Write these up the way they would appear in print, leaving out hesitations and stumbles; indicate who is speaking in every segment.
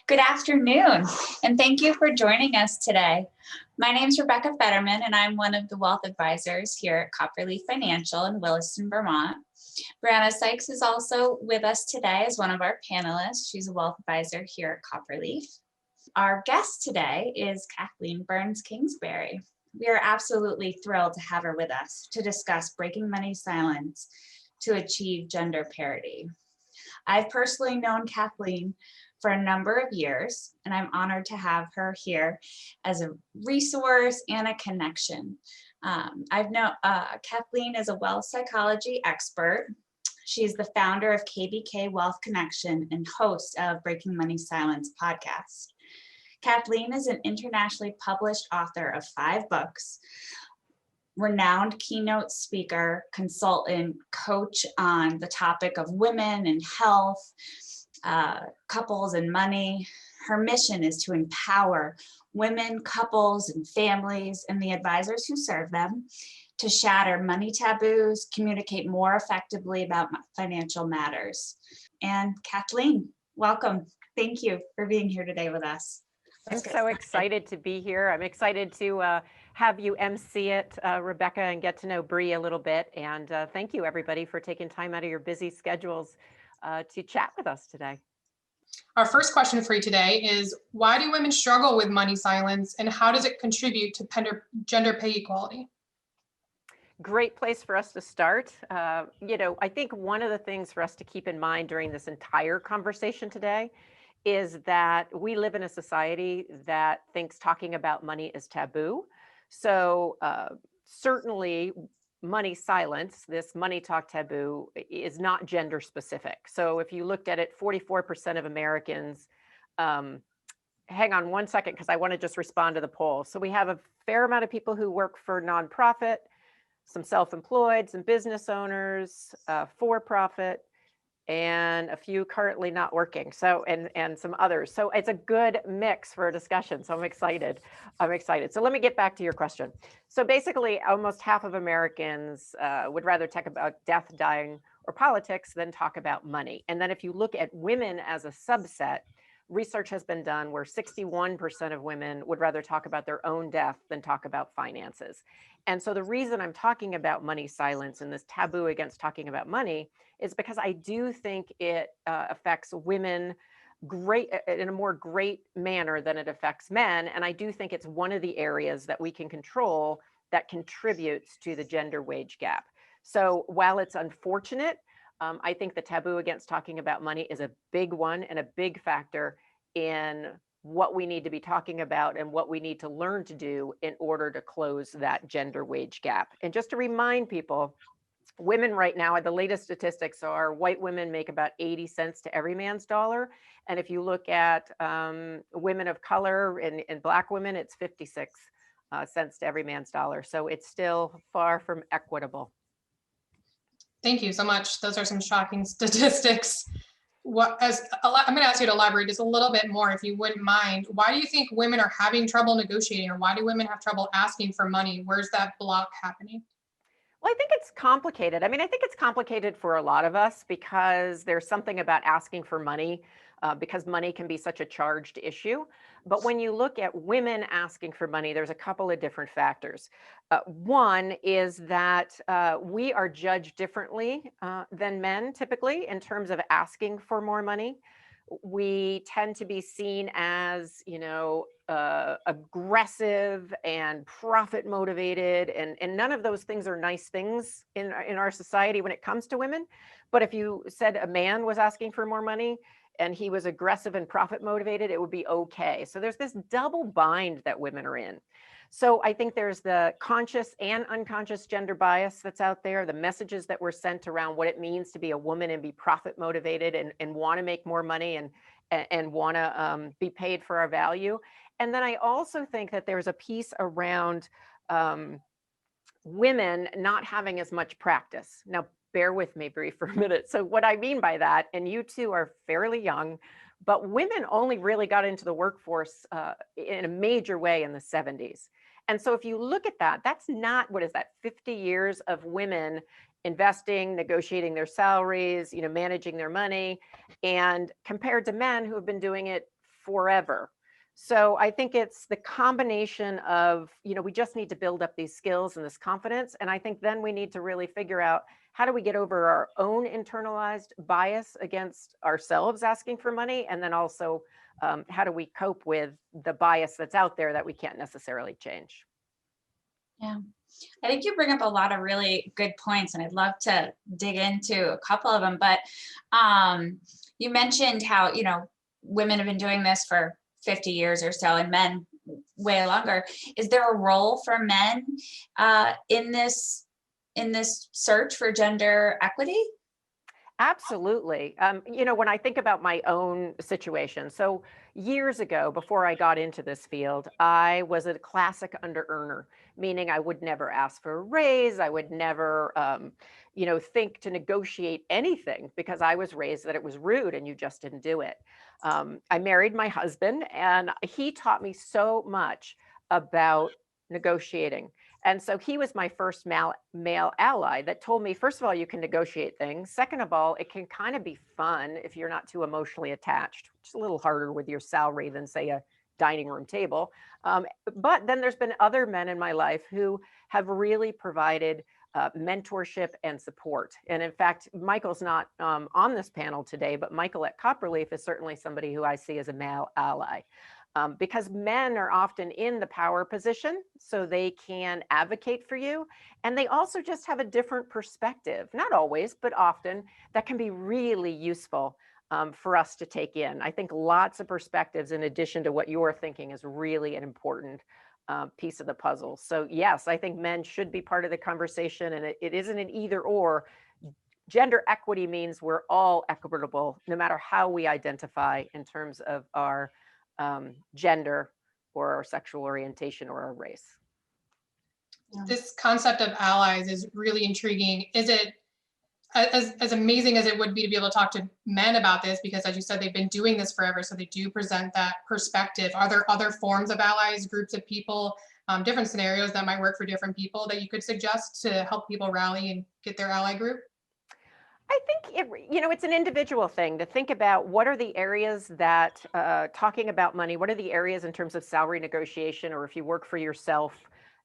Speaker 1: Good afternoon, and thank you for joining us today. My name is Rebecca Fetterman, and I'm one of the wealth advisors here at Copperleaf Financial in Williston, Vermont. Breanna Sykes is also with us today as one of our panelists. She's a wealth advisor here at Copperleaf. Our guest today is Kathleen Burns Kingsbury. We are absolutely thrilled to have her with us to discuss breaking money silence to achieve gender parity. I've personally known Kathleen for a number of years, and I'm honored to have her here as a resource and a connection. Kathleen is a wealth psychology expert. She's the founder of KBK Wealth Connection and host of Breaking Money Silence podcast. Kathleen is an internationally published author of 5 books, renowned keynote speaker, consultant, coach on the topic of women and health, couples and money. Her mission is to empower women, couples, and families, and the advisors who serve them to shatter money taboos, communicate more effectively about financial matters. And Kathleen, welcome. Thank you for being here today with us.
Speaker 2: I'm so excited to be here. I'm excited to have you MC it, Rebecca, and get to know Bree a little bit. And thank you, everybody, for taking time out of your busy schedules to chat with us today.
Speaker 3: Our first question for you today is, why do women struggle with money silence, and how does it contribute to gender pay equality?
Speaker 2: Great place for us to start. I think one of the things for us to keep in mind during this entire conversation today is that we live in a society that thinks talking about money is taboo. So certainly money silence, this money talk taboo, is not gender specific. So if you looked at it, 44% of Americans, hang on one second, because I want to just respond to the poll. So we have a fair amount of people who work for nonprofit, some self-employed, some business owners, for-profit, and a few currently not working. So, and some others. So it's a good mix for a discussion. So I'm excited. So let me get back to your question. So basically, almost half of Americans would rather talk about death, dying, or politics than talk about money. And then if you look at women as a subset, research has been done where 61% of women would rather talk about their own death than talk about finances. And so the reason I'm talking about money silence and this taboo against talking about money is because I do think it affects women in a more great manner than it affects men. And I do think it's one of the areas that we can control that contributes to the gender wage gap. So while it's unfortunate, I think the taboo against talking about money is a big one and a big factor in what we need to be talking about and what we need to learn to do in order to close that gender wage gap. And just to remind people, women right now, the latest statistics are white women make about 80 cents to every man's dollar. And if you look at women of color and Black women, it's 56 cents to every man's dollar. So it's still far from equitable.
Speaker 3: Thank you so much. Those are some shocking statistics. I'm going to ask you to elaborate just a little bit more, if you wouldn't mind. Why do you think women are having trouble negotiating, or why do women have trouble asking for money? Where's that block happening?
Speaker 2: Well, I think it's complicated. I think it's complicated for a lot of us because there's something about asking for money because money can be such a charged issue. But when you look at women asking for money, there's a couple of different factors. One is that we are judged differently than men typically in terms of asking for more money. We tend to be seen as, aggressive and profit motivated, and none of those things are nice things in our society when it comes to women. But if you said a man was asking for more money and he was aggressive and profit motivated, it would be okay. So there's this double bind that women are in. So I think there's the conscious and unconscious gender bias that's out there, the messages that were sent around what it means to be a woman and be profit motivated and want to make more money and want to be paid for our value. And then I also think that there's a piece around women not having as much practice. Now, bear with me, Bree, for a minute. So what I mean by that, and you two are fairly young, but women only really got into the workforce in a major way in the 70s. And so if you look at that, that's not, 50 years of women investing, negotiating their salaries, managing their money, and compared to men who have been doing it forever. So I think it's the combination of, we just need to build up these skills and this confidence. And I think then we need to really figure out, how do we get over our own internalized bias against ourselves asking for money? And then also, how do we cope with the bias that's out there that we can't necessarily change?
Speaker 1: Yeah, I think you bring up a lot of really good points, and I'd love to dig into a couple of them. But you mentioned how, women have been doing this for 50 years or so, and men way longer. Is there a role for men in this search for gender equity?
Speaker 2: Absolutely. When I think about my own situation, so years ago, before I got into this field, I was a classic under earner, meaning I would never ask for a raise. I would never, think to negotiate anything, because I was raised that it was rude and you just didn't do it. I married my husband, and he taught me so much about negotiating. And so he was my first male ally that told me, first of all, you can negotiate things. Second of all, it can kind of be fun if you're not too emotionally attached, which is a little harder with your salary than, say, a dining room table. But then there's been other men in my life who have really provided mentorship and support. And in fact, Michael's not on this panel today, but Michael at Copperleaf is certainly somebody who I see as a male ally. Because men are often in the power position, so they can advocate for you. And they also just have a different perspective, not always, but often, that can be really useful for us to take in. I think lots of perspectives, in addition to what you're thinking, is really an important piece of the puzzle. So yes, I think men should be part of the conversation, and it isn't an either or. Gender equity means we're all equitable, no matter how we identify in terms of our gender or our sexual orientation or our race.
Speaker 3: This concept of allies is really intriguing. Is it as amazing as it would be to be able to talk to men about this, because as you said, they've been doing this forever, so they do present that perspective. Are there other forms of allies, groups of people, different scenarios that might work for different people that you could suggest to help people rally and get their ally group?
Speaker 2: I think it's an individual thing to think about, what are the areas that, talking about money, what are the areas in terms of salary negotiation, or if you work for yourself,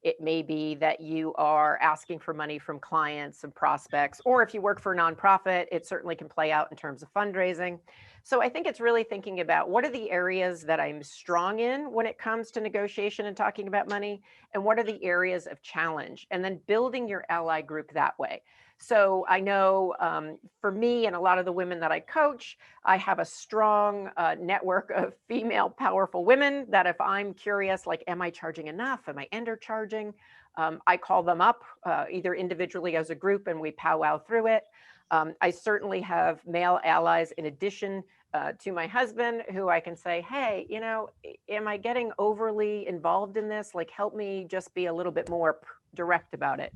Speaker 2: it may be that you are asking for money from clients and prospects, or if you work for a nonprofit, it certainly can play out in terms of fundraising. So I think it's really thinking about, what are the areas that I'm strong in when it comes to negotiation and talking about money, and what are the areas of challenge, and then building your ally group that way. So I know for me and a lot of the women that I coach, I have a strong network of female powerful women that if I'm curious, like, am I charging enough? Am I undercharging? I call them up either individually as a group, and we powwow through it. I certainly have male allies in addition to my husband, who I can say, hey, am I getting overly involved in this? Like, help me just be a little bit more direct about it.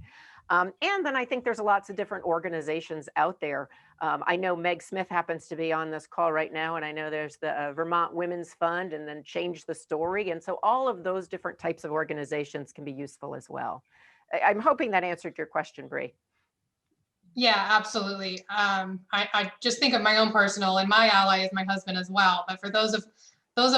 Speaker 2: And then I think there's lots of different organizations out there. I know Meg Smith happens to be on this call right now, and I know there's the Vermont Women's Fund, and then Change the Story. And so all of those different types of organizations can be useful as well. I'm hoping that answered your question, Bree.
Speaker 3: Yeah, absolutely. I just think of my own personal, and my ally is my husband as well. But for those of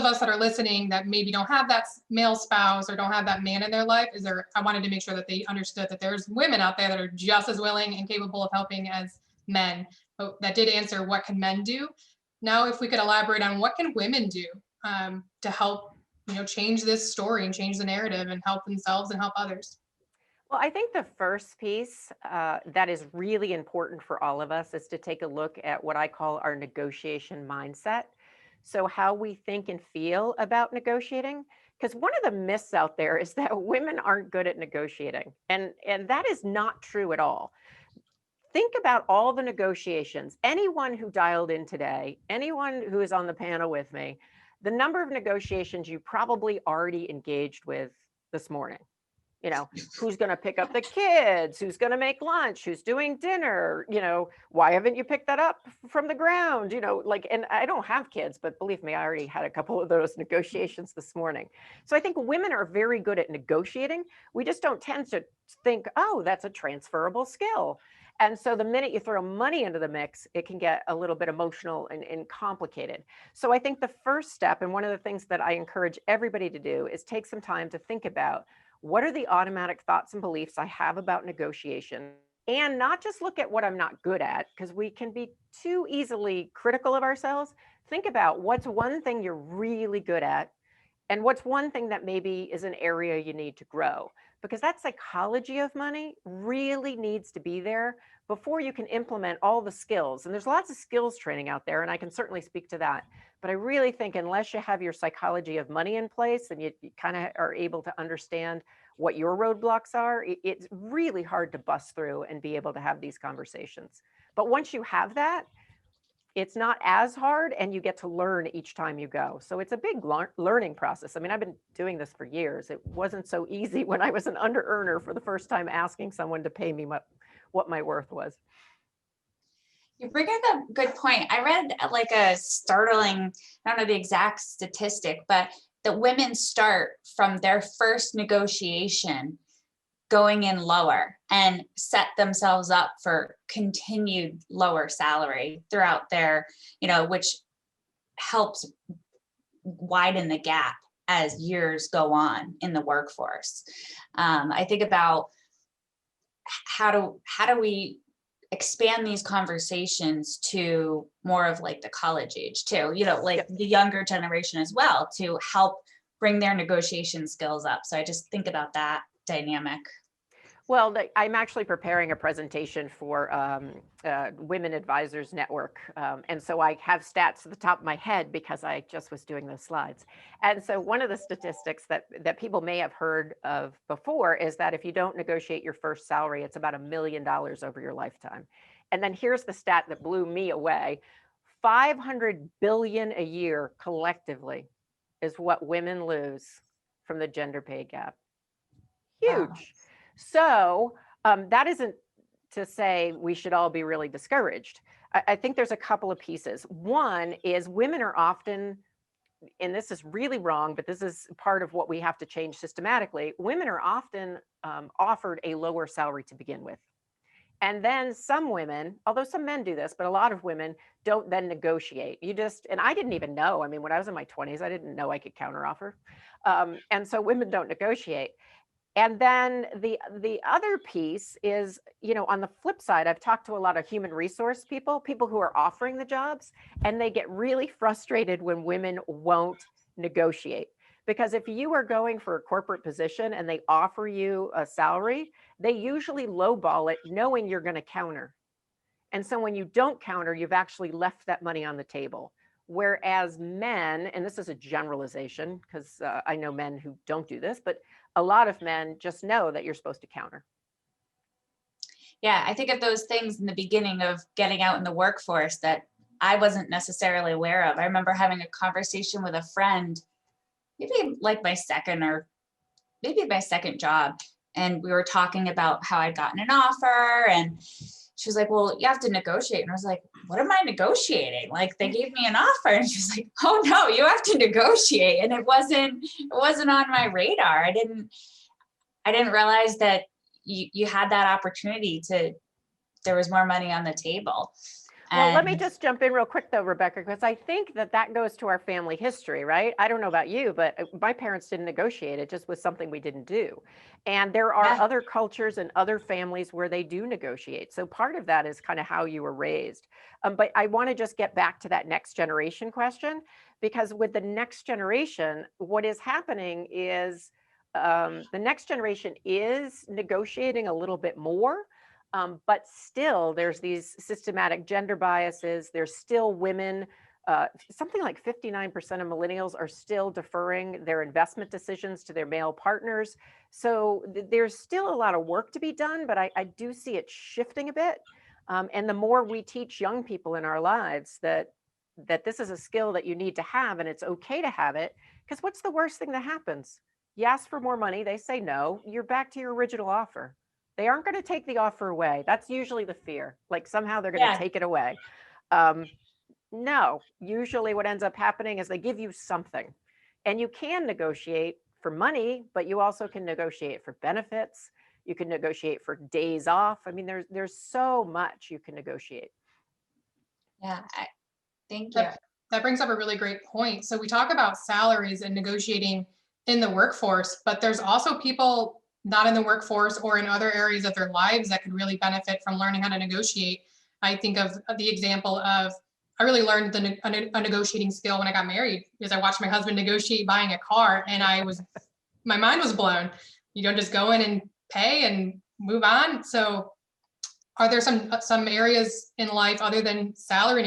Speaker 3: us that are listening that maybe don't have that male spouse or don't have that man in their life, I wanted to make sure that they understood that there's women out there that are just as willing and capable of helping as men. But that did answer, what can men do? Now, if we could elaborate on what can women do to help, change this story and change the narrative and help themselves and help others.
Speaker 2: Well, I think the first piece that is really important for all of us is to take a look at what I call our negotiation mindset. So how we think and feel about negotiating. Because one of the myths out there is that women aren't good at negotiating. And that is not true at all. Think about all the negotiations. Anyone who dialed in today, anyone who is on the panel with me, the number of negotiations you probably already engaged with this morning. Who's going to pick up the kids, who's going to make lunch, who's doing dinner, why haven't you picked that up from the ground, and I don't have kids, but believe me, I already had a couple of those negotiations this morning. So I think women are very good at negotiating. We just don't tend to think, oh, that's a transferable skill. And so the minute you throw money into the mix, it can get a little bit emotional and complicated. So I think the first step, and one of the things that I encourage everybody to do, is take some time to think about what are the automatic thoughts and beliefs I have about negotiation, and not just look at what I'm not good at, because we can be too easily critical of ourselves. Think about what's one thing you're really good at, and what's one thing that maybe is an area you need to grow, because that psychology of money really needs to be there before you can implement all the skills. And there's lots of skills training out there, and I can certainly speak to that. But I really think unless you have your psychology of money in place and you kind of are able to understand what your roadblocks are, it's really hard to bust through and be able to have these conversations. But once you have that, it's not as hard, and you get to learn each time you go. So it's a big learning process. I mean, I've been doing this for years. It wasn't so easy when I was an under earner for the first time asking someone to pay me what my worth was.
Speaker 1: You bring up a good point. I read like a startling, I don't know the exact statistic, but that women start from their first negotiation going in lower and set themselves up for continued lower salary throughout their, which helps widen the gap as years go on in the workforce. I think about how do we expand these conversations to more of like the college age too, like the younger generation as well, to help bring their negotiation skills up. So I just think about that dynamic.
Speaker 2: Well, I'm actually preparing a presentation for Women Advisors Network. And so I have stats at the top of my head because I just was doing those slides. And so one of the statistics that people may have heard of before is that if you don't negotiate your first salary, it's about $1 million over your lifetime. And then here's the stat that blew me away. 500 billion a year collectively is what women lose from the gender pay gap. Huge. Wow. So that isn't to say we should all be really discouraged. I think there's a couple of pieces. One is women are often, and this is really wrong, but this is part of what we have to change systematically. Women are often offered a lower salary to begin with. And then some women, although some men do this, but a lot of women don't then negotiate. And I didn't even know. I mean, when I was in my 20s, I didn't know I could counteroffer. And so women don't negotiate. And then the other piece is, on the flip side, I've talked to a lot of human resource people who are offering the jobs, and they get really frustrated when women won't negotiate. Because if you are going for a corporate position and they offer you a salary, they usually lowball it knowing you're going to counter. And so when you don't counter, you've actually left that money on the table. Whereas men, and this is a generalization because I know men who don't do this, but a lot of men just know that you're supposed to counter.
Speaker 1: Yeah, I think of those things in the beginning of getting out in the workforce that I wasn't necessarily aware of. I remember having a conversation with a friend, maybe like my second job. And we were talking about how I'd gotten an offer, and she was like, well, you have to negotiate. And I was like, what am I negotiating? Like, they gave me an offer. And she was like, oh no, you have to negotiate. And it wasn't on my radar. I didn't realize that you had that opportunity there was more money on the table.
Speaker 2: Well, let me just jump in real quick though, Rebecca, because I think that goes to our family history, right? I don't know about you, but my parents didn't negotiate. It just was something we didn't do. And there are other cultures and other families where they do negotiate. So part of that is kind of how you were raised. But I want to just get back to that next generation question, because with the next generation, what is happening is the next generation is negotiating a little bit more. But still, there's these systematic gender biases. There's still women, something like 59% of millennials are still deferring their investment decisions to their male partners. So there's still a lot of work to be done, but I do see it shifting a bit. And the more we teach young people in our lives that this is a skill that you need to have and it's okay to have it, because what's the worst thing that happens? You ask for more money, they say no, you're back to your original offer. They aren't going to take the offer away. That's usually the fear. Like somehow they're going to take it away. No, usually what ends up happening is they give you something. And you can negotiate for money, but you also can negotiate for benefits. You can negotiate for days off. I mean, there's so much you can negotiate.
Speaker 1: Yeah, thank you.
Speaker 3: That brings up a really great point. So we talk about salaries and negotiating in the workforce, but there's also people not in the workforce or in other areas of their lives that could really benefit from learning how to negotiate. I think of the example of, I really learned a negotiating skill when I got married, because I watched my husband negotiate buying a car, and my mind was blown. You don't just go in and pay and move on. So are there some areas in life other than salary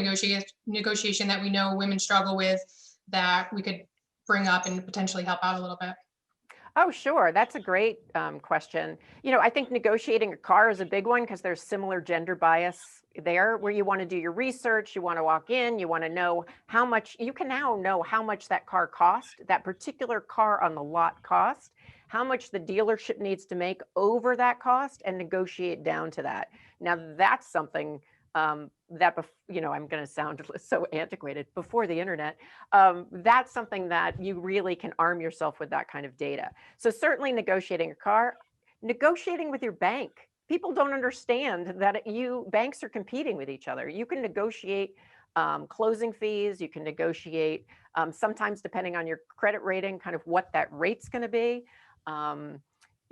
Speaker 3: negotiation that we know women struggle with that we could bring up and potentially help out a little bit?
Speaker 2: Oh, sure. That's a great question. I think negotiating a car is a big one because there's similar gender bias there, where you want to do your research, you want to walk in, you want to know how much, you can now know how much that car cost, that particular car on the lot cost, how much the dealership needs to make over that cost, and negotiate down to that. Now, that's something that, I'm going to sound so antiquated, before the internet, that's something that you really can arm yourself with, that kind of data. So certainly negotiating a car, negotiating with your bank. People don't understand that banks are competing with each other. You can negotiate closing fees, you can negotiate sometimes, depending on your credit rating, kind of what that rate's going to be.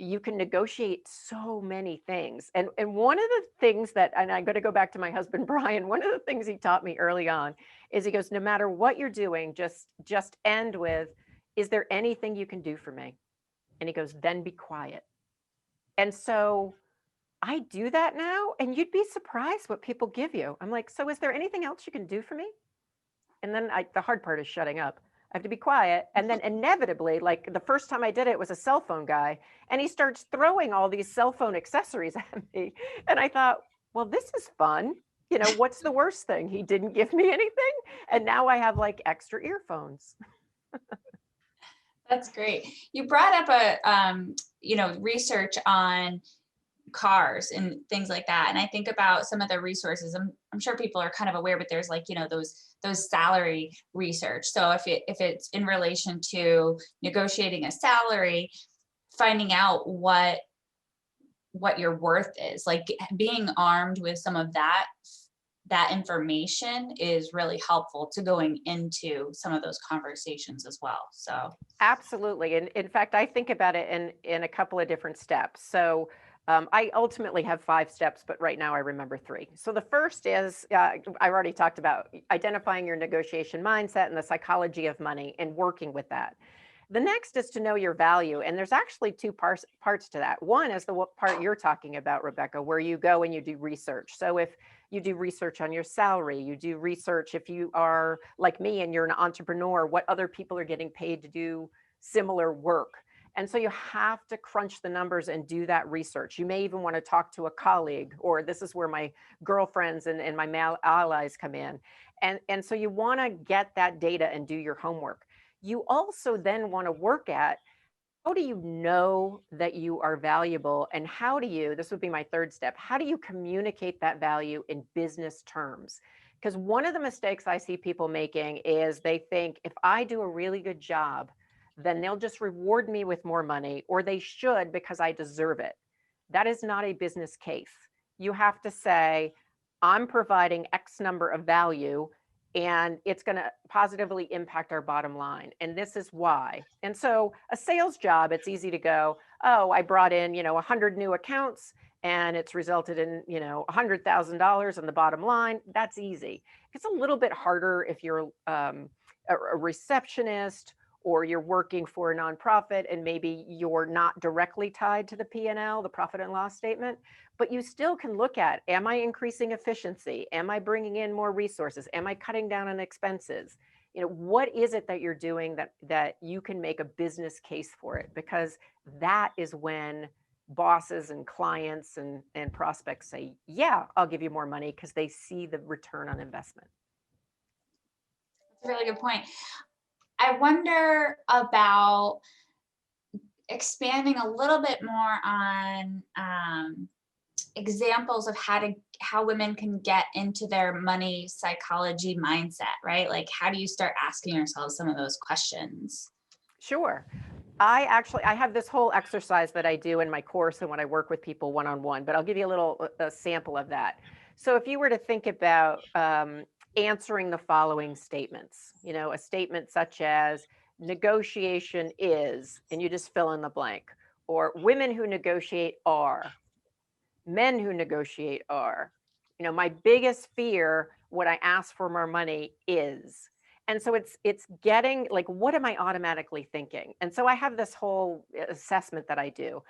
Speaker 2: You can negotiate so many things. And one of the things that, and I'm going to go back to my husband, Brian, one of the things he taught me early on is, he goes, no matter what you're doing, just end with, is there anything you can do for me? And he goes, then be quiet. And so I do that now, and you'd be surprised what people give you. I'm like, so is there anything else you can do for me? And then the hard part is shutting up. I have to be quiet. And then inevitably, like the first time I did it was a cell phone guy, and he starts throwing all these cell phone accessories at me. And I thought, well, this is fun. What's the worst thing? He didn't give me anything. And now I have like extra earphones.
Speaker 1: That's great. You brought up research on cars and things like that. And I think about some of the resources. I'm sure people are kind of aware, but there's like, those salary research. So if it's in relation to negotiating a salary, finding out what your worth is, like being armed with some of that information is really helpful to going into some of those conversations as well. So
Speaker 2: absolutely. And in fact, I think about it in a couple of different steps. So I ultimately have 5 steps, but right now I remember 3. So the first is, I already talked about identifying your negotiation mindset and the psychology of money and working with that. The next is to know your value. And there's actually 2 parts to that. One is the part you're talking about, Rebecca, where you go and you do research. So if you do research on your salary, you do research, if you are like me and you're an entrepreneur, what other people are getting paid to do similar work. And so you have to crunch the numbers and do that research. You may even want to talk to a colleague, or this is where my girlfriends and my male allies come in. And so you want to get that data and do your homework. You also then want to work at, how do you know that you are valuable? And how do you, this would be my 3rd step, how do you communicate that value in business terms? Because one of the mistakes I see people making is they think, if I do a really good job, then they'll just reward me with more money, or they should because I deserve it. That is not a business case. You have to say, I'm providing X number of value, and it's going to positively impact our bottom line. And this is why. And so a sales job, it's easy to go, oh, I brought in, 100 new accounts, and it's resulted in, $100,000 on the bottom line. That's easy. It's a little bit harder if you're a receptionist, or you're working for a nonprofit and maybe you're not directly tied to the P&L, the profit and loss statement, but you still can look at, am I increasing efficiency? Am I bringing in more resources? Am I cutting down on expenses? What is it that you're doing that you can make a business case for it? Because that is when bosses and clients and prospects say, yeah, I'll give you more money, because they see the return on investment.
Speaker 1: that's a really good point. I wonder about expanding a little bit more on examples of how women can get into their money psychology mindset, right? Like, how do you start asking yourself some of those questions?
Speaker 2: Sure. I have this whole exercise that I do in my course and when I work with people one-on-one, but I'll give you a little sample of that. So if you were to think about answering the following statements, a statement such as negotiation is, and you just fill in the blank, or women who negotiate are, men who negotiate are, my biggest fear when I ask for more money is. And so it's getting like, what am I automatically thinking? And so I have this whole assessment that I do.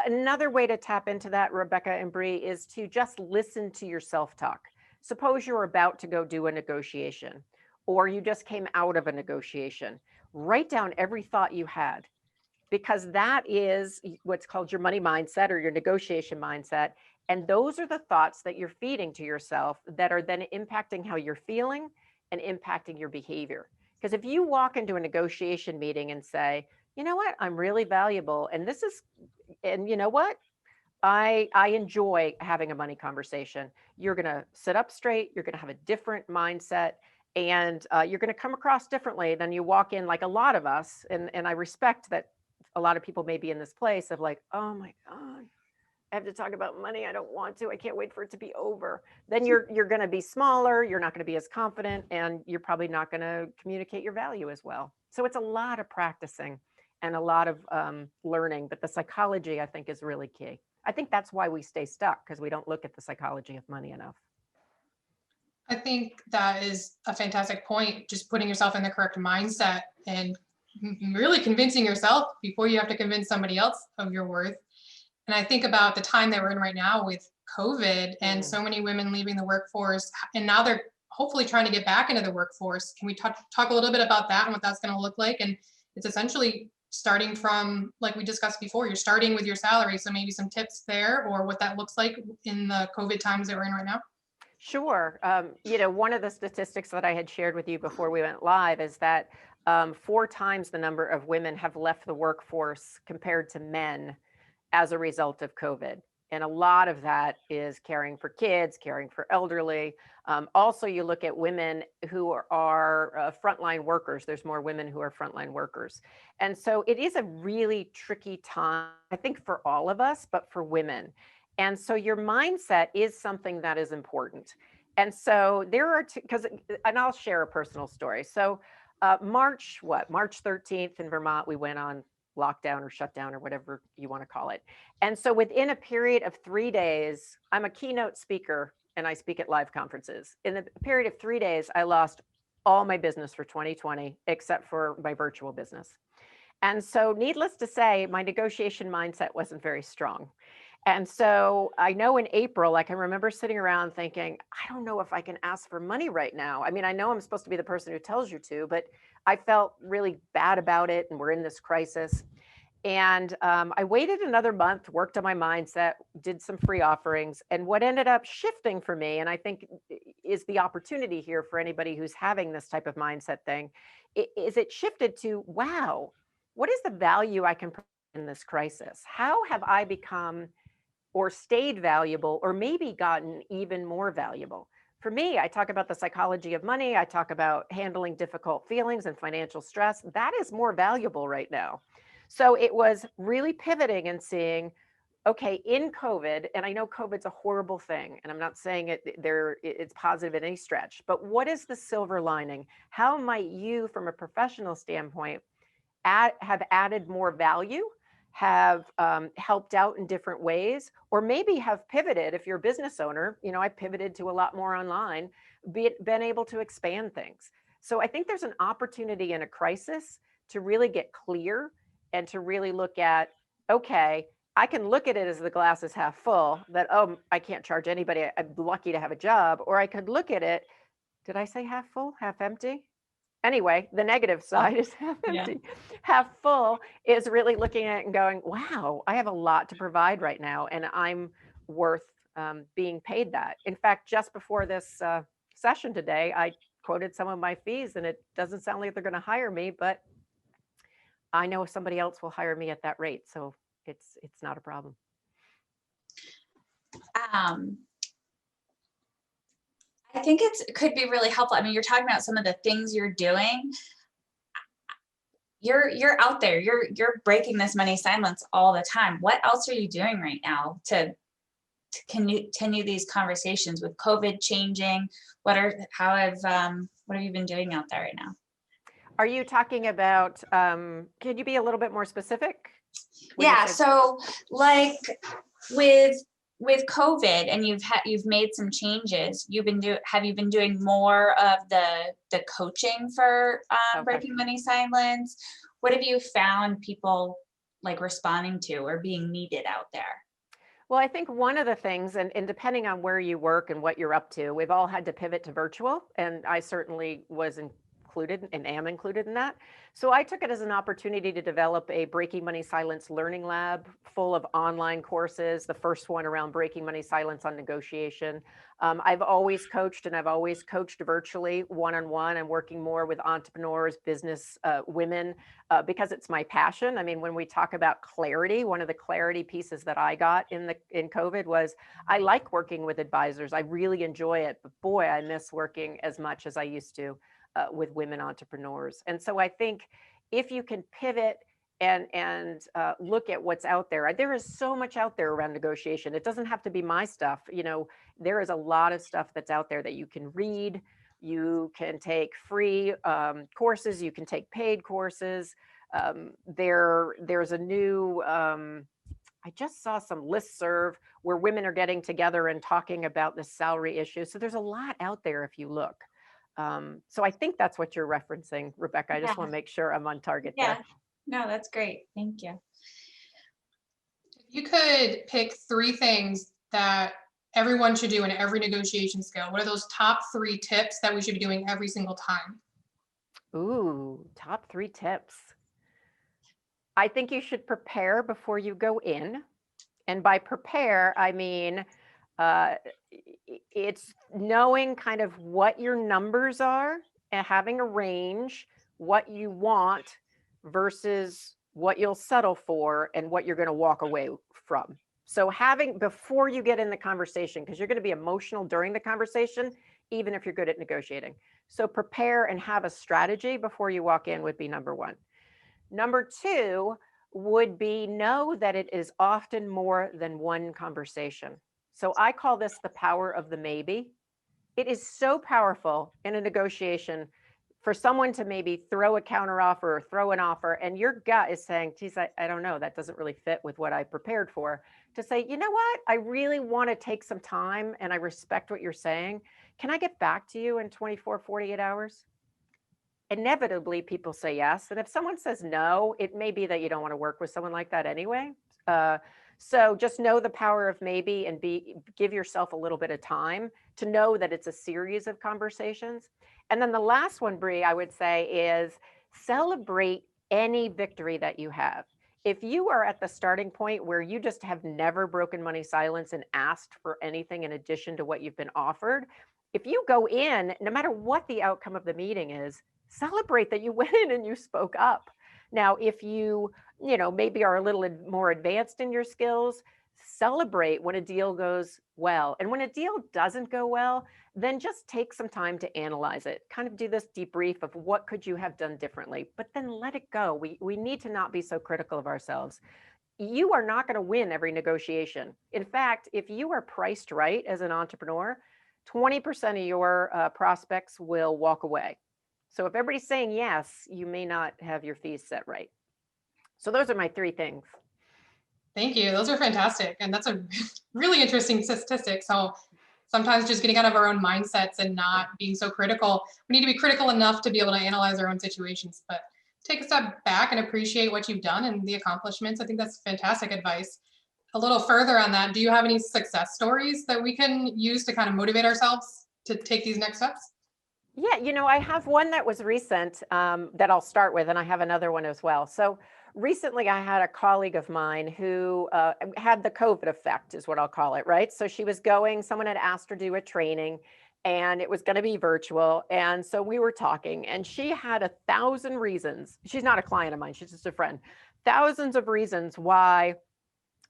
Speaker 2: Another way to tap into that, Rebecca and Bree, is to just listen to your self-talk. Suppose you're about to go do a negotiation, or you just came out of a negotiation. Write down every thought you had, because that is what's called your money mindset or your negotiation mindset. And those are the thoughts that you're feeding to yourself that are then impacting how you're feeling and impacting your behavior. Because if you walk into a negotiation meeting and say, you know what, I'm really valuable, and you know what, I enjoy having a money conversation, you're going to sit up straight, you're going to have a different mindset, and you're going to come across differently than you walk in like a lot of us. And I respect that a lot of people may be in this place of like, oh my God, I have to talk about money. I don't want to. I can't wait for it to be over. Then you're going to be smaller. You're not going to be as confident, and you're probably not going to communicate your value as well. So it's a lot of practicing and a lot of learning. But the psychology, I think, is really key. I think that's why we stay stuck, because we don't look at the psychology of money enough.
Speaker 3: I think that is a fantastic point. Just putting yourself in the correct mindset and really convincing yourself before you have to convince somebody else of your worth. And I think about the time that we're in right now with COVID and so many women leaving the workforce, and now they're hopefully trying to get back into the workforce. Can we talk a little bit about that and what that's going to look like? And it's essentially starting from, like we discussed before, you're starting with your salary. So maybe some tips there, or what that looks like in the COVID times that we're in right now.
Speaker 2: Sure. One of the statistics that I had shared with you before we went live is that 4 times the number of women have left the workforce compared to men as a result of COVID. And a lot of that is caring for kids, caring for elderly. Also, you look at women who are frontline workers. There's more women who are frontline workers. And so it is a really tricky time, I think, for all of us, but for women. And so your mindset is something that is important. And so there are and I'll share a personal story. So March 13th in Vermont, we went on lockdown or shutdown or whatever you want to call it. And so within a period of 3 days, I'm a keynote speaker and I speak at live conferences. In the period of 3 days, I lost all my business for 2020, except for my virtual business. And so needless to say, my negotiation mindset wasn't very strong. And so I know in April, I can remember sitting around thinking, I don't know if I can ask for money right now. I mean, I know I'm supposed to be the person who tells you to, but I felt really bad about it. And we're in this crisis. And I waited another month, worked on my mindset, did some free offerings. And what ended up shifting for me, and I think is the opportunity here for anybody who's having this type of mindset thing, is it shifted to, wow, what is the value I can provide in this crisis? How have I become or stayed valuable, or maybe gotten even more valuable? For me, I talk about the psychology of money. I talk about handling difficult feelings and financial stress. That is more valuable right now. So it was really pivoting and seeing, okay, in COVID, and I know COVID's a horrible thing, and I'm not saying it's positive in any stretch, but what is the silver lining? How might you, from a professional standpoint, have added more value, have helped out in different ways, or maybe have pivoted? If you're a business owner, I pivoted to a lot more online, been able to expand things. So I think there's an opportunity in a crisis to really get clear and to really look at, okay, I can look at it as the glass is half full, that, oh, I can't charge anybody, I'm lucky to have a job. Or I could look at it, did I say half full, half empty? Anyway, the negative side is half empty. Yeah. Half full is really looking at it and going, wow, I have a lot to provide right now, and I'm worth being paid that. In fact, just before this session today, I quoted some of my fees, and it doesn't sound like they're going to hire me, but I know somebody else will hire me at that rate. So it's not a problem.
Speaker 1: I think it could be really helpful. I mean, you're talking about some of the things you're doing. you're out there, you're breaking this money silence all the time. What else are you doing right now to continue these conversations with COVID changing? What have you been doing out there right now?
Speaker 2: Are you talking about, can you be a little bit more specific?
Speaker 1: Yeah, so like with COVID, and you've made some changes, have you been doing more of the coaching for breaking money silence? What have you found people like responding to or being needed out there?
Speaker 2: Well, I think one of the things, and depending on where you work and what you're up to, we've all had to pivot to virtual, and I certainly was included and am included in that. So I took it as an opportunity to develop a Breaking Money Silence learning lab full of online courses, the first one around breaking money silence on negotiation. I've always coached, and I've always coached virtually one-on-one. I'm working more with entrepreneurs, business women, because it's my passion. I mean, when we talk about clarity, one of the clarity pieces that I got in COVID was I like working with advisors. I really enjoy it, but boy, I miss working as much as I used to with women entrepreneurs. And so I think if you can pivot and look at what's out there is so much out there around negotiation. It doesn't have to be my stuff. You know, there is a lot of stuff that's out there that you can read. You can take free courses. You can take paid courses. There's a new, I just saw some listserv where women are getting together and talking about the salary issue. So there's a lot out there if you look. So I think that's what you're referencing, Rebecca. I just want to make sure I'm on target there.
Speaker 1: No, that's great. Thank you.
Speaker 3: You could pick 3 things that everyone should do in every negotiation skill. What are those top 3 tips that we should be doing every single time?
Speaker 2: Ooh, top 3 tips. I think you should prepare before you go in. And by prepare, I mean, it's knowing kind of what your numbers are and having a range, what you want versus what you'll settle for and what you're going to walk away from. So before you get in the conversation, because you're going to be emotional during the conversation, even if you're good at negotiating. So prepare and have a strategy before you walk in would be number 1. Number 2 would be know that it is often more than one conversation. So I call this the power of the maybe. It is so powerful in a negotiation for someone to maybe throw a counteroffer or throw an offer, and your gut is saying, geez, I don't know, that doesn't really fit with what I prepared for. To say, you know what, I really want to take some time and I respect what you're saying. Can I get back to you in 24, 48 hours? Inevitably, people say yes. And if someone says no, it may be that you don't want to work with someone like that anyway. So just know the power of maybe and give yourself a little bit of time to know that it's a series of conversations. And then the last one, Bree, I would say is celebrate any victory that you have. If you are at the starting point where you just have never broken money silence and asked for anything in addition to what you've been offered, if you go in, no matter what the outcome of the meeting is, celebrate that you went in and you spoke up. Now, if you maybe are a little more advanced in your skills, celebrate when a deal goes well. And when a deal doesn't go well, then just take some time to analyze it. Kind of do this debrief of what could you have done differently, but then let it go. We need to not be so critical of ourselves. You are not going to win every negotiation. In fact, if you are priced right as an entrepreneur, 20% of your prospects will walk away. So if everybody's saying yes, you may not have your fees set right. So those are my 3 things.
Speaker 3: Thank you. Those are fantastic. And that's a really interesting statistic. So sometimes just getting out of our own mindsets and not being so critical. We need to be critical enough to be able to analyze our own situations, but take a step back and appreciate what you've done and the accomplishments. I think that's fantastic advice. A little further on that, do you have any success stories that we can use to kind of motivate ourselves to take these next steps?
Speaker 2: Yeah, I have one that was recent that I'll start with, and I have another one as well. So recently I had a colleague of mine who had the COVID effect, is what I'll call it, right? So someone had asked her to do a training, and it was going to be virtual. And so we were talking, and she had 1,000 reasons. She's not a client of mine, she's just a friend. Thousands of reasons why,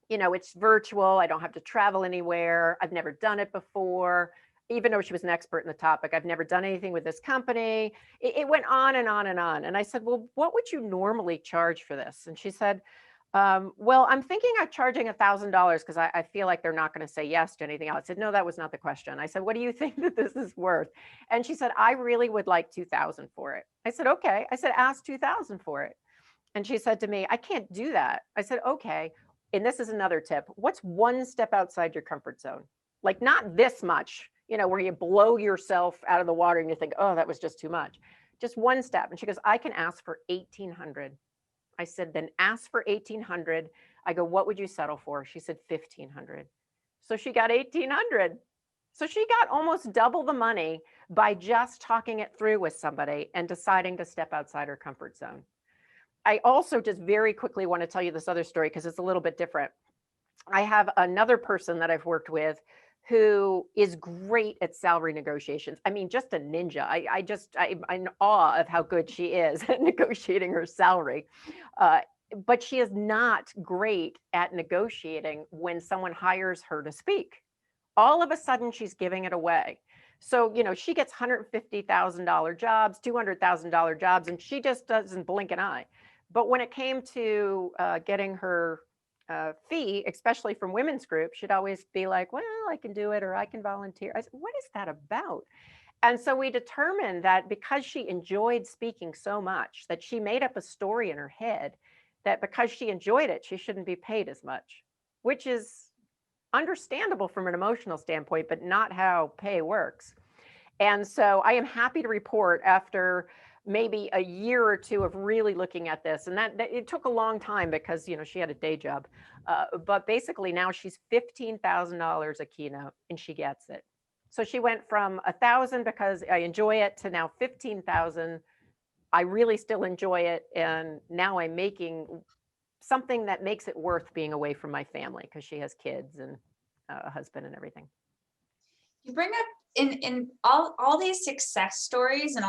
Speaker 2: it's virtual. I don't have to travel anywhere. I've never done it before. even though she was an expert in the topic, I've never done anything with this company. It went on and on and on. And I said, well, what would you normally charge for this? And she said, well, I'm thinking of charging $1,000 because I feel like they're not going to say yes to anything else. I said, no, that was not the question. I said, what do you think that this is worth? And she said, I really would like 2,000 for it. I said, okay. I said, ask 2,000 for it. And she said to me, I can't do that. I said, okay. And this is another tip. What's one step outside your comfort zone? Like not this much, where you blow yourself out of the water and you think, oh, that was just too much. Just one step. And she goes, I can ask for 1,800. I said, then ask for 1,800. I go, what would you settle for? She said, 1,500. So she got 1,800. So she got almost double the money by just talking it through with somebody and deciding to step outside her comfort zone. I also just very quickly want to tell you this other story because it's a little bit different. I have another person that I've worked with who is great at salary negotiations. I mean, just a ninja. I'm in awe of how good she is at negotiating her salary. But she is not great at negotiating when someone hires her to speak. All of a sudden, she's giving it away. So, she gets $150,000 jobs, $200,000 jobs, and she just doesn't blink an eye. But when it came to getting her fee, especially from women's groups, she'd always be like, well, I can do it, or I can volunteer. I said, what is that about? And so we determined that because she enjoyed speaking so much, that she made up a story in her head that because she enjoyed it, she shouldn't be paid as much, which is understandable from an emotional standpoint, but not how pay works. And so I am happy to report after maybe a year or two of really looking at this, and that it took a long time because she had a day job, but basically now she's $15,000 a keynote and she gets it. So she went from 1,000 because I enjoy it to now 15,000. I really still enjoy it, and now I'm making something that makes it worth being away from my family because she has kids and a husband and everything.
Speaker 1: You bring up in all these success stories and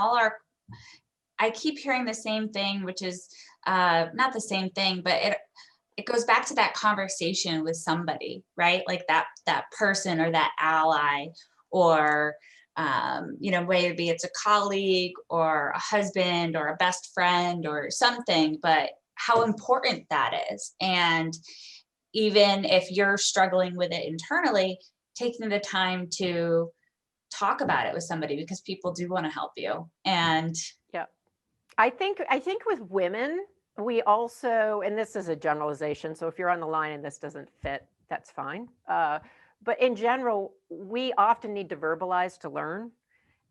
Speaker 1: I keep hearing the same thing, which is not the same thing, but it goes back to that conversation with somebody, right? Like that person or that ally, or maybe it's a colleague or a husband or a best friend or something, but how important that is. And even if you're struggling with it internally, taking the time to talk about it with somebody, because people do want to help you. And
Speaker 2: yeah, I think with women, we also, and this is a generalization, so if you're on the line and this doesn't fit, that's fine. But in general, we often need to verbalize to learn,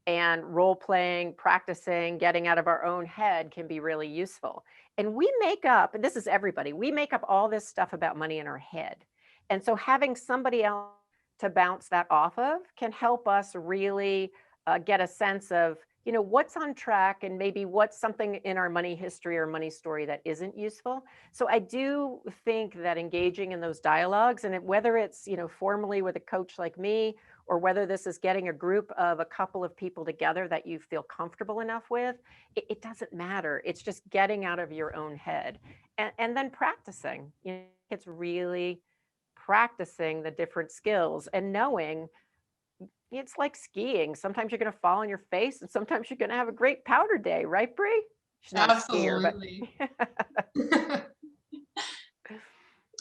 Speaker 2: and role playing, practicing, getting out of our own head can be really useful. And we make up, and this is everybody, we make up all this stuff about money in our head. And so having somebody else to bounce that off of can help us really get a sense of, what's on track and maybe what's something in our money history or money story that isn't useful. So I do think that engaging in those dialogues, and whether it's, formally with a coach like me, or whether this is getting a group of a couple of people together that you feel comfortable enough with, it doesn't matter. It's just getting out of your own head and then practicing. It's really practicing the different skills and knowing it's like skiing. Sometimes you're going to fall on your face and sometimes you're going to have a great powder day, right, Bree? She's not
Speaker 3: Absolutely.
Speaker 2: a skier, but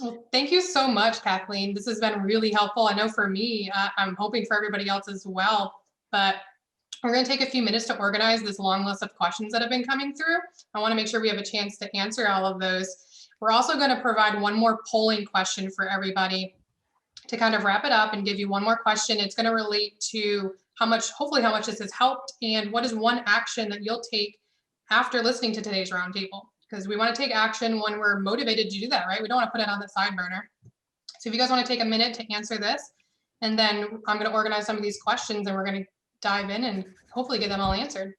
Speaker 3: Well, thank you so much, Kathleen. This has been really helpful. I know for me, I'm hoping for everybody else as well, but we're going to take a few minutes to organize this long list of questions that have been coming through. I want to make sure we have a chance to answer all of those. We're also going to provide one more polling question for everybody to kind of wrap it up and give you one more question. It's going to relate to hopefully how much this has helped, and what is one action that you'll take after listening to today's roundtable. Because we want to take action when we're motivated to do that, right? We don't want to put it on the side burner. So if you guys want to take a minute to answer this, and then I'm going to organize some of these questions and we're going to dive in and hopefully get them all answered.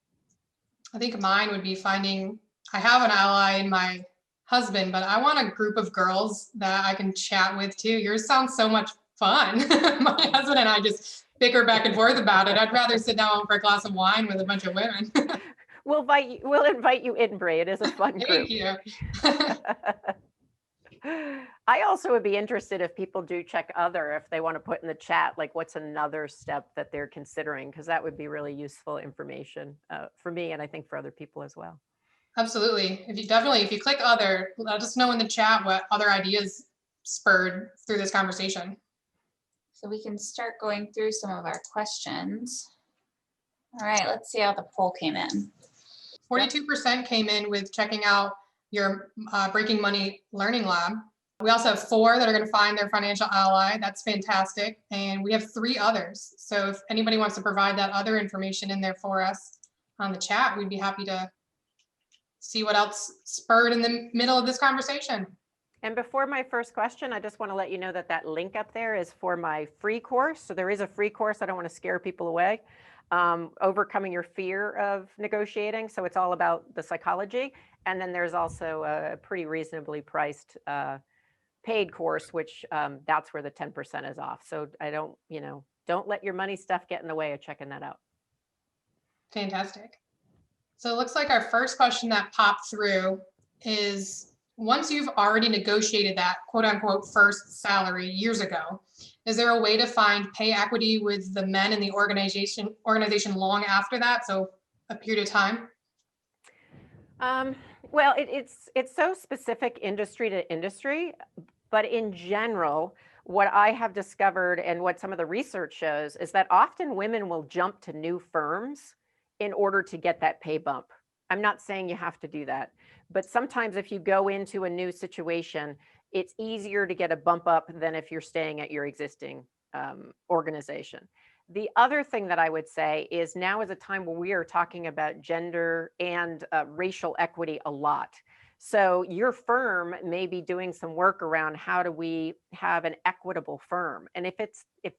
Speaker 3: I think mine would be I have an ally in my husband, but I want a group of girls that I can chat with too. Yours sounds so much fun. My husband and I just bicker back and forth about it. I'd rather sit down for a glass of wine with a bunch of women.
Speaker 2: We'll invite you in, Bree. It is a fun group.
Speaker 3: Thank you.
Speaker 2: I also would be interested if people do check other, if they want to put in the chat, like what's another step that they're considering, because that would be really useful information for me, and I think for other people as well.
Speaker 3: Absolutely. If you click other, let us know in the chat what other ideas spurred through this conversation.
Speaker 1: So we can start going through some of our questions. All right, let's see how the poll came in.
Speaker 3: 42% came in with checking out your Breaking Money Learning Lab. We also have 4 that are going to find their financial ally. That's fantastic. And we have 3 others. So if anybody wants to provide that other information in there for us on the chat, we'd be happy to see what else spurred in the middle of this conversation.
Speaker 2: And before my first question, I just want to let you know that that link up there is for my free course. So there is a free course. I don't want to scare people away. Overcoming your fear of negotiating. So it's all about the psychology. And then there's also a pretty reasonably priced paid course, which that's where the 10% is off. So I don't let your money stuff get in the way of checking that out.
Speaker 3: Fantastic. So it looks like our first question that popped through is, once you've already negotiated that quote unquote first salary years ago, is there a way to find pay equity with the men in the organization long after that? So a period of time?
Speaker 2: Well, it's so specific industry to industry, but in general, what I have discovered and what some of the research shows is that often women will jump to new firms in order to get that pay bump. I'm not saying you have to do that, but sometimes if you go into a new situation, it's easier to get a bump up than if you're staying at your existing organization. The other thing that I would say is now is a time where we are talking about gender and racial equity a lot. So your firm may be doing some work around how do we have an equitable firm. And if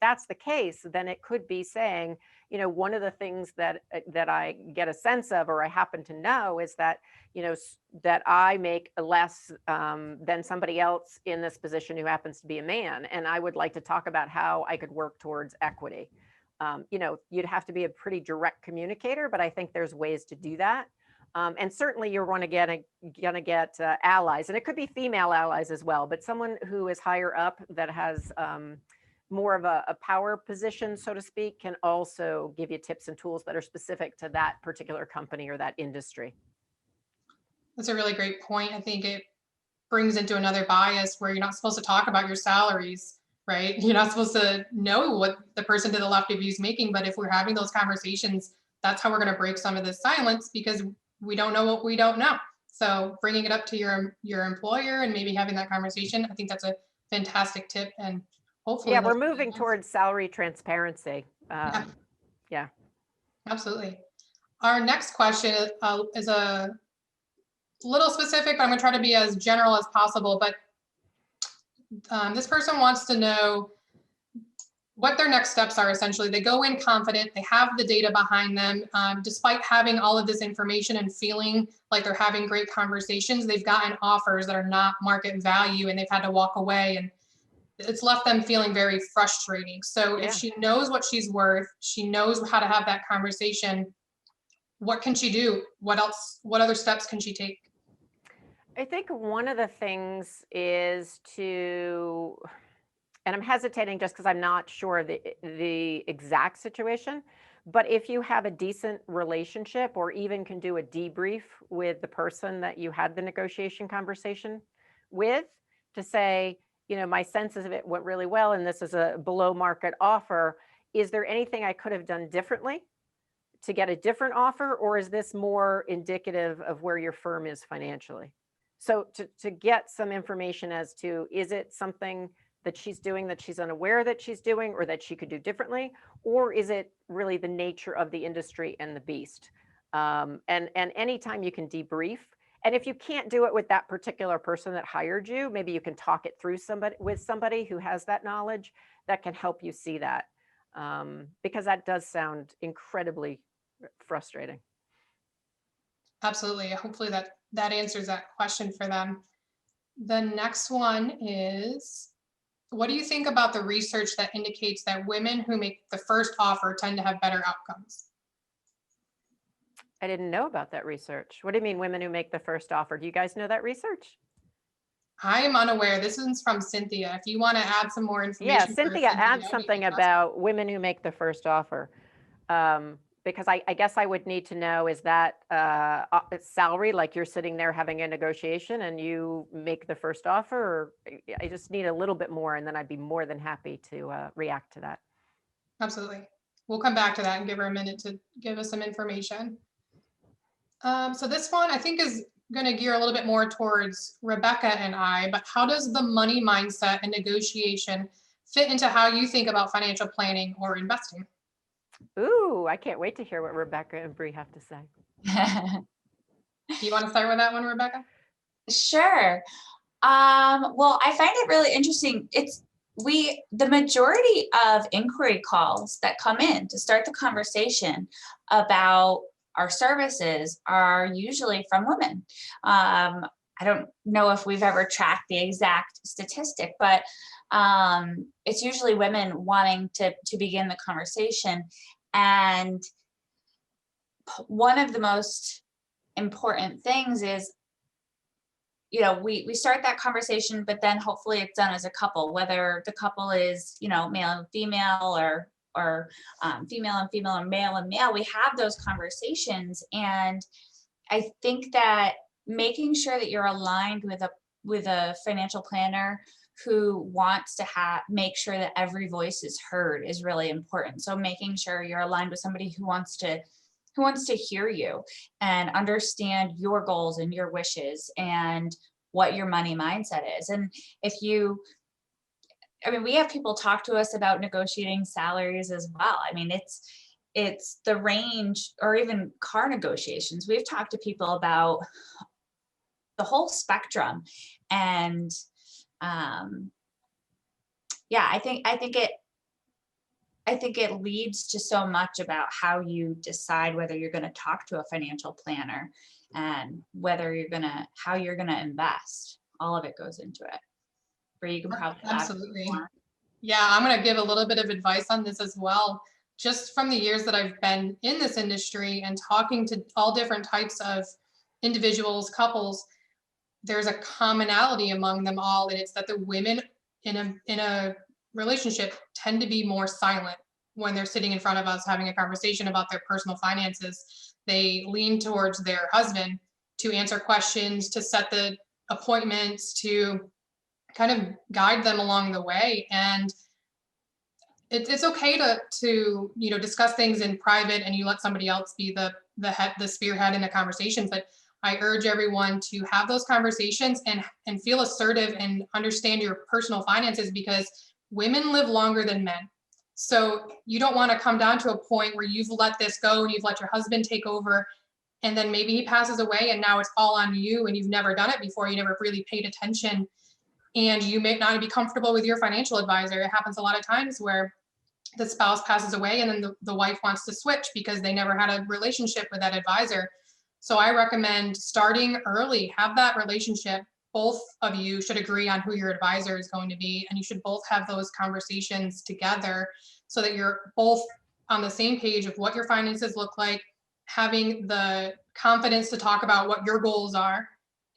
Speaker 2: that's the case, then it could be saying, one of the things that I get a sense of, or I happen to know, is that, that I make less than somebody else in this position who happens to be a man. And I would like to talk about how I could work towards equity. You'd have to be a pretty direct communicator, but I think there's ways to do that. And certainly you're gonna get allies, and it could be female allies as well, but someone who is higher up that has more of a power position, so to speak, can also give you tips and tools that are specific to that particular company or that industry.
Speaker 3: That's a really great point. I think it brings into another bias where you're not supposed to talk about your salaries, right? You're not supposed to know what the person to the left of you is making, but if we're having those conversations, that's how we're going to break some of this silence, because we don't know what we don't know. So bringing it up to your employer and maybe having that conversation, I think that's a fantastic tip. And hopefully,
Speaker 2: yeah, we're moving towards salary transparency. Yeah,
Speaker 3: absolutely. Our next question is a little specific, but I'm going to try to be as general as possible. But this person wants to know what their next steps are. Essentially, they go in confident, they have the data behind them, despite having all of this information and feeling like they're having great conversations. They've gotten offers that are not market value, and they've had to walk away, and it's left them feeling very frustrating. So if she knows what she's worth, she knows how to have that conversation, what can she do? What other steps can she take?
Speaker 2: I think one of the things is and I'm hesitating just because I'm not sure the exact situation, but if you have a decent relationship or even can do a debrief with the person that you had the negotiation conversation with, to say, my sense of it went really well and this is a below market offer. Is there anything I could have done differently to get a different offer? Or is this more indicative of where your firm is financially? So to get some information as to, is it something that she's doing that she's unaware that she's doing or that she could do differently? Or is it really the nature of the industry and the beast? And anytime you can debrief, and if you can't do it with that particular person that hired you, maybe you can talk it through with somebody who has that knowledge that can help you see that. Because that does sound incredibly frustrating.
Speaker 3: Absolutely. Hopefully that answers that question for them. The next one is, what do you think about the research that indicates that women who make the first offer tend to have better outcomes?
Speaker 2: I didn't know about that research. What do you mean women who make the first offer? Do you guys know that research?
Speaker 3: I'm unaware. This is from Cynthia. If you want to add some more information.
Speaker 2: Yeah,
Speaker 3: for
Speaker 2: Cynthia,
Speaker 3: that
Speaker 2: add
Speaker 3: would be
Speaker 2: something
Speaker 3: fantastic.
Speaker 2: about women who make the first offer. Because I guess I would need to know, is that salary, like you're sitting there having a negotiation and you make the first offer, or I just need a little bit more, and then I'd be more than happy to react to that.
Speaker 3: Absolutely. We'll come back to that and give her a minute to give us some information. So this one I think is going to gear a little bit more towards Rebecca and I, but how does the money mindset and negotiation fit into how you think about financial planning or investing?
Speaker 2: Ooh, I can't wait to hear what Rebecca and Bree have to say.
Speaker 3: Do you want to start with that one, Rebecca?
Speaker 1: Sure. Well, I find it really interesting. The majority of inquiry calls that come in to start the conversation about our services are usually from women. I don't know if we've ever tracked the exact statistic, but it's usually women wanting to begin the conversation. And one of the most important things is, we start that conversation, but then hopefully it's done as a couple, whether the couple is, male and female, or female and female, and male. We have those conversations. And I think that making sure that you're aligned with a financial planner who wants to make sure that every voice is heard is really important. So making sure you're aligned with somebody who wants to hear you and understand your goals and your wishes and what your money mindset is. And we have people talk to us about negotiating salaries as well. It's the range, or even car negotiations. We've talked to people about the whole spectrum. And I think it leads to so much about how you decide whether you're going to talk to a financial planner and how you're going to invest. All of it goes into it. Where you can probably
Speaker 3: Absolutely. Yeah, I'm going to give a little bit of advice on this as well. Just from the years that I've been in this industry and talking to all different types of individuals, couples, there's a commonality among them all, and it's that the women in a relationship tend to be more silent when they're sitting in front of us having a conversation about their personal finances. They lean towards their husband to answer questions, to set the appointments, to kind of guide them along the way. And it's okay to discuss things in private, and you let somebody else be the spearhead in the conversation. But I urge everyone to have those conversations and feel assertive and understand your personal finances, because women live longer than men. So you don't want to come down to a point where you've let this go and you've let your husband take over, and then maybe he passes away and now it's all on you, and you've never done it before. You never really paid attention, and you may not be comfortable with your financial advisor. It happens a lot of times where the spouse passes away and then the wife wants to switch because they never had a relationship with that advisor. So I recommend starting early. Have that relationship. Both of you should agree on who your advisor is going to be, and you should both have those conversations together so that you're both on the same page of what your finances look like, having the confidence to talk about what your goals are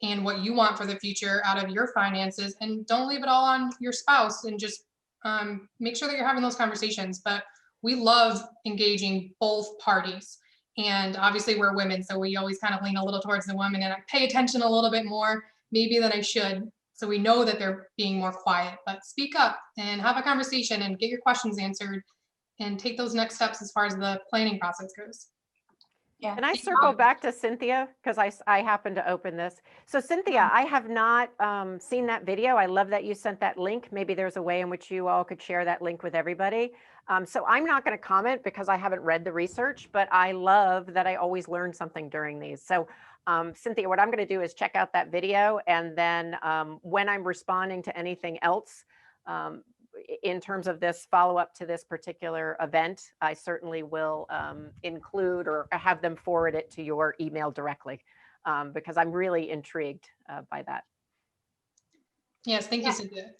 Speaker 3: and what you want for the future out of your finances. And don't leave it all on your spouse, and just make sure that you're having those conversations. But we love engaging both parties. And obviously we're women, so we always kind of lean a little towards the women, and I pay attention a little bit more maybe than I should. So we know that they're being more quiet, but speak up and have a conversation and get your questions answered and take those next steps as far as the planning process goes.
Speaker 1: Yeah.
Speaker 2: Can I circle back to Cynthia? Because I happen to open this. So Cynthia, I have not seen that video. I love that you sent that link. Maybe there's a way in which you all could share that link with everybody. So I'm not going to comment because I haven't read the research, but I love that I always learn something during these. So Cynthia, what I'm going to do is check out that video. And then when I'm responding to anything else, in terms of this follow-up to this particular event, I certainly will include or have them forward it to your email directly, because I'm really intrigued by that.
Speaker 3: Yes, thank you, Cynthia.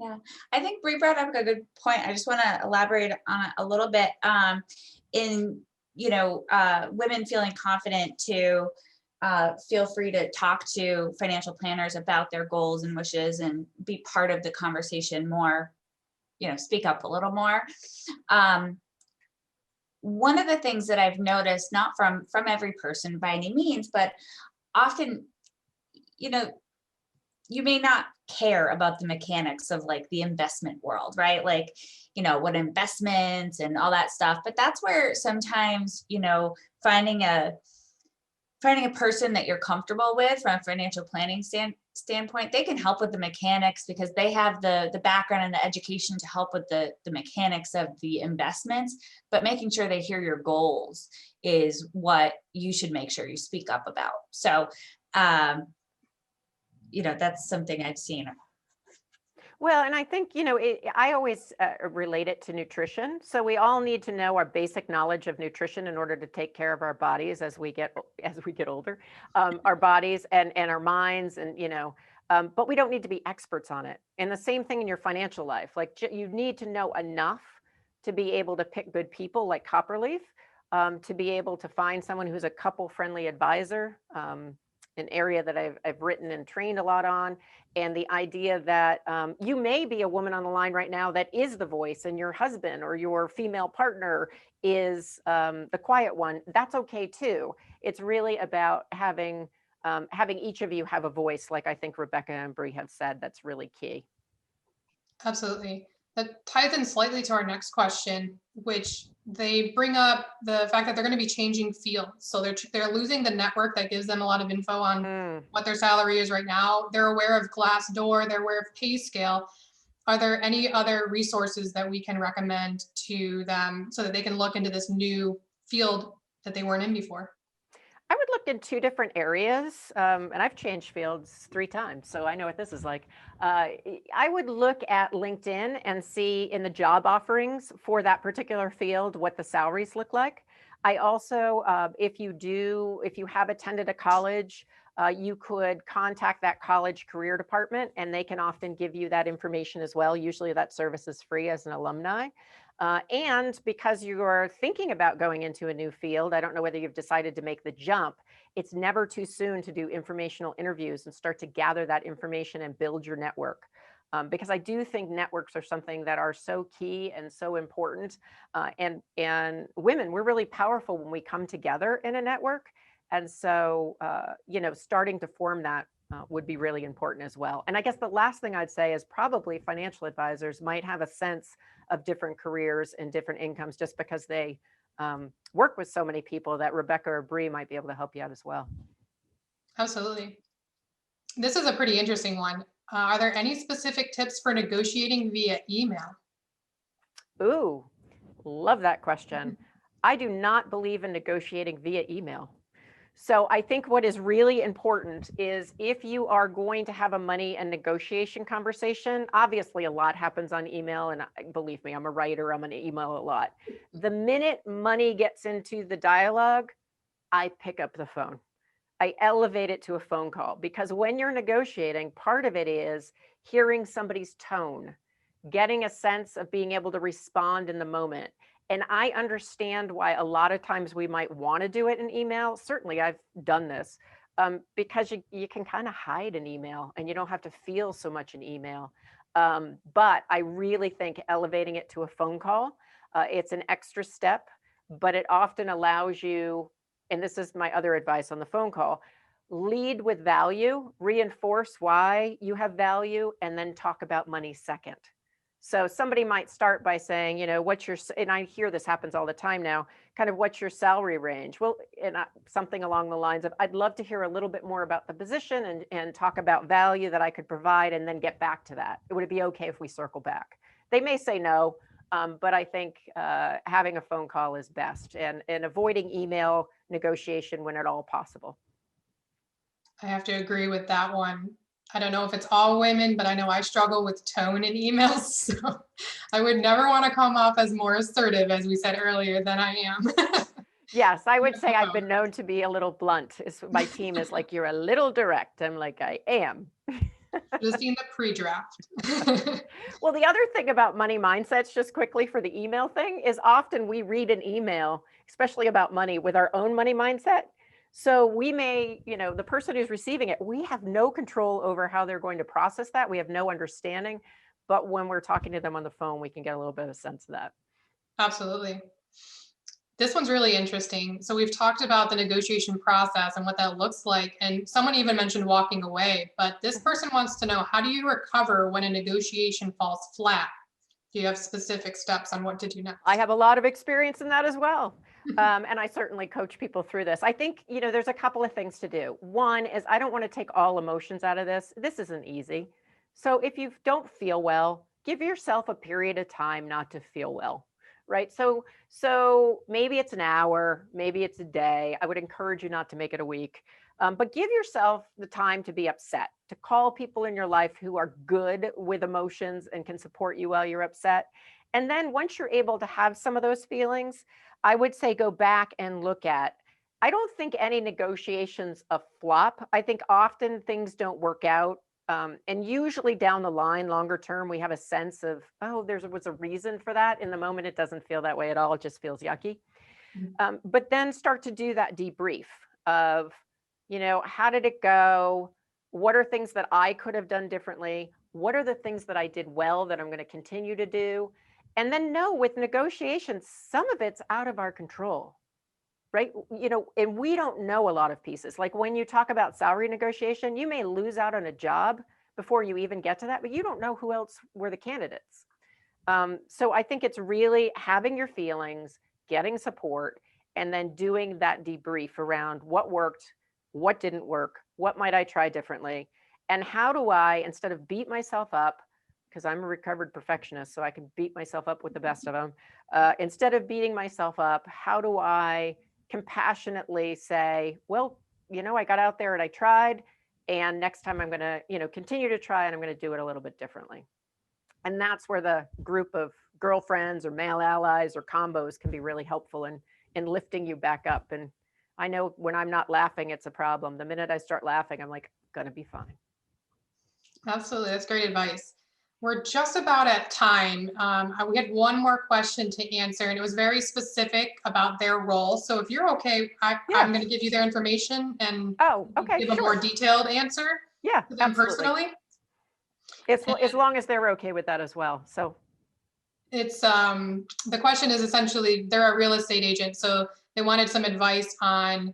Speaker 1: Yeah, I think Bree brought up a good point. I just want to elaborate on it a little bit. In women feeling confident to feel free to talk to financial planners about their goals and wishes and be part of the conversation more, speak up a little more. One of the things that I've noticed, not from every person by any means, but often, you may not care about the mechanics of like the investment world, right? Like, what investments and all that stuff, but that's where sometimes, finding a person that you're comfortable with from a financial planning standpoint, they can help with the mechanics because they have the background and the education to help with the mechanics of the investments, but making sure they hear your goals is what you should make sure you speak up about. So, that's something I've seen.
Speaker 2: Well, and I think, I always relate it to nutrition. So we all need to know our basic knowledge of nutrition in order to take care of our bodies as we get older, our bodies and our minds, and, but we don't need to be experts on it. And the same thing in your financial life. Like you need to know enough to be able to pick good people like Copperleaf, to be able to find someone who's a couple-friendly advisor, an area that I've written and trained a lot on. And the idea that you may be a woman on the line right now that is the voice, and your husband or your female partner is the quiet one. That's okay too. It's really about having each of you have a voice, like I think Rebecca and Bree have said. That's really key.
Speaker 3: Absolutely. That ties in slightly to our next question, which they bring up the fact that they're going to be changing fields. So they're losing the network that gives them a lot of info on what their salary is right now. They're aware of Glassdoor, they're aware of Pay Scale. Are there any other resources that we can recommend to them so that they can look into this new field that they weren't in before?
Speaker 2: I would look in two different areas, and I've changed fields 3 times, so I know what this is like. I would look at LinkedIn and see in the job offerings for that particular field what the salaries look like. I also, if you have attended a college, you could contact that college career department, and they can often give you that information as well. Usually that service is free as an alumni. And because you are thinking about going into a new field, I don't know whether you've decided to make the jump, it's never too soon to do informational interviews and start to gather that information and build your network. Because I do think networks are something that are so key and so important. And women, we're really powerful when we come together in a network. And so, starting to form that would be really important as well. And I guess the last thing I'd say is probably financial advisors might have a sense of different careers and different incomes just because they work with so many people, that Rebecca or Bree might be able to help you out as well.
Speaker 3: Absolutely. This is a pretty interesting one. Are there any specific tips for negotiating via email?
Speaker 2: Ooh, love that question. I do not believe in negotiating via email. So I think what is really important is if you are going to have a money and negotiation conversation, obviously a lot happens on email, and believe me, I'm a writer, I'm gonna email a lot. The minute money gets into the dialogue, I pick up the phone. I elevate it to a phone call, because when you're negotiating, part of it is hearing somebody's tone, getting a sense of being able to respond in the moment. And I understand why a lot of times we might want to do it in email. Certainly I've done this because you can kind of hide an email and you don't have to feel so much in email. But I really think elevating it to a phone call, it's an extra step, but it often allows you, and this is my other advice on the phone call, lead with value, reinforce why you have value, and then talk about money second. So somebody might start by saying, what's your, and I hear this happens all the time now, kind of what's your salary range? Well, and something along the lines of, I'd love to hear a little bit more about the position and talk about value that I could provide, and then get back to that. Would it be okay if we circle back? They may say no, but I think having a phone call is best, and avoiding email negotiation when at all possible.
Speaker 3: I have to agree with that one. I don't know if it's all women, but I know I struggle with tone in emails. So I would never want to come off as more assertive, as we said earlier, than I am.
Speaker 2: Yes, I would say I've been known to be a little blunt. My team is like, you're a little direct. I'm like, I am.
Speaker 3: Just seen the pre-draft.
Speaker 2: Well, the other thing about money mindsets, just quickly for the email thing, is often we read an email, especially about money, with our own money mindset. So we may, the person who's receiving it, we have no control over how they're going to process that. We have no understanding. But when we're talking to them on the phone, we can get a little bit of a sense of that.
Speaker 3: Absolutely. This one's really interesting. So we've talked about the negotiation process and what that looks like. And someone even mentioned walking away, but this person wants to know, how do you recover when a negotiation falls flat? Do you have specific steps on what to do next?
Speaker 2: I have a lot of experience in that as well. And I certainly coach people through this. I think, there's a couple of things to do. One is I don't want to take all emotions out of this. This isn't easy. So if you don't feel well, give yourself a period of time not to feel well, right? So maybe it's an hour, maybe it's a day. I would encourage you not to make it a week. But give yourself the time to be upset, to call people in your life who are good with emotions and can support you while you're upset. And then once you're able to have some of those feelings, I would say go back and look at, I don't think any negotiations a flop. I think often things don't work out. And usually down the line, longer term, we have a sense of, oh, there was a reason for that. In the moment, it doesn't feel that way at all. It just feels yucky. But then start to do that debrief of, how did it go? What are things that I could have done differently? What are the things that I did well that I'm going to continue to do? And then know with negotiations, some of it's out of our control, right? And we don't know a lot of pieces. Like when you talk about salary negotiation, you may lose out on a job before you even get to that, but you don't know who else were the candidates. So I think it's really having your feelings, getting support, and then doing that debrief around what worked, what didn't work, what might I try differently, and how do I, instead of beat myself up, because I'm a recovered perfectionist, so I can beat myself up with the best of them. Instead of beating myself up, how do I compassionately say, well, I got out there and I tried, and next time I'm going to, continue to try, and I'm going to do it a little bit differently. And that's where the group of girlfriends or male allies or combos can be really helpful in lifting you back up. And I know when I'm not laughing, it's a problem. The minute I start laughing, I'm like, gonna be fine.
Speaker 3: Absolutely. That's great advice. We're just about at time. We had one more question to answer, and it was very specific about their role. So if you're okay, I'm going to give you their information and give a more detailed answer to them personally.
Speaker 2: As long as they're okay with that as well. So
Speaker 3: it's the question is essentially, they're a real estate agent, so they wanted some advice on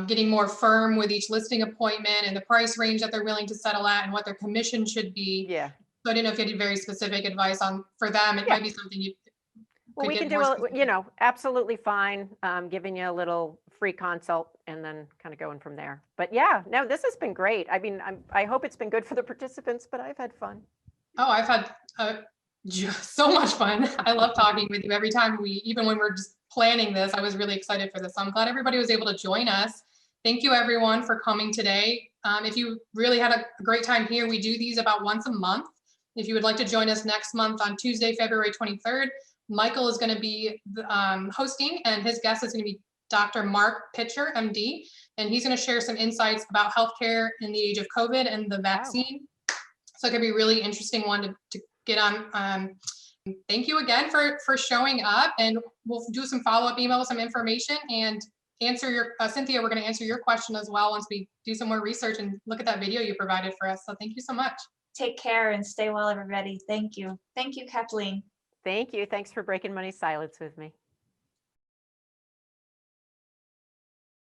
Speaker 3: getting more firm with each listing appointment and the price range that they're willing to settle at and what their commission should be.
Speaker 2: Yeah.
Speaker 3: So I didn't know if you had very specific advice for them. It might be something you
Speaker 2: we can do, absolutely fine. Giving you a little free consult and then kind of going from there. But yeah, no, this has been great. I mean, I hope it's been good for the participants, but I've had fun.
Speaker 3: Oh, I've had so much fun. I love talking with you every time even when we're just planning this, I was really excited for this. So I'm glad everybody was able to join us. Thank you everyone for coming today. If you really had a great time here, we do these about once a month. If you would like to join us next month on Tuesday, February 23rd, Michael is going to be hosting, and his guest is going to be Dr. Mark Pitcher, MD, and he's going to share some insights about healthcare in the age of COVID and the vaccine. Wow. So it could be a really interesting one to get on. Thank you again for showing up, and we'll do some follow-up email with some information and answer your, Cynthia, we're going to answer your question as well once we do some more research and look at that video you provided for us. So thank you so much.
Speaker 1: Take care and stay well, everybody. Thank you. Thank you, Kathleen.
Speaker 2: Thank you. Thanks for breaking money silence with me.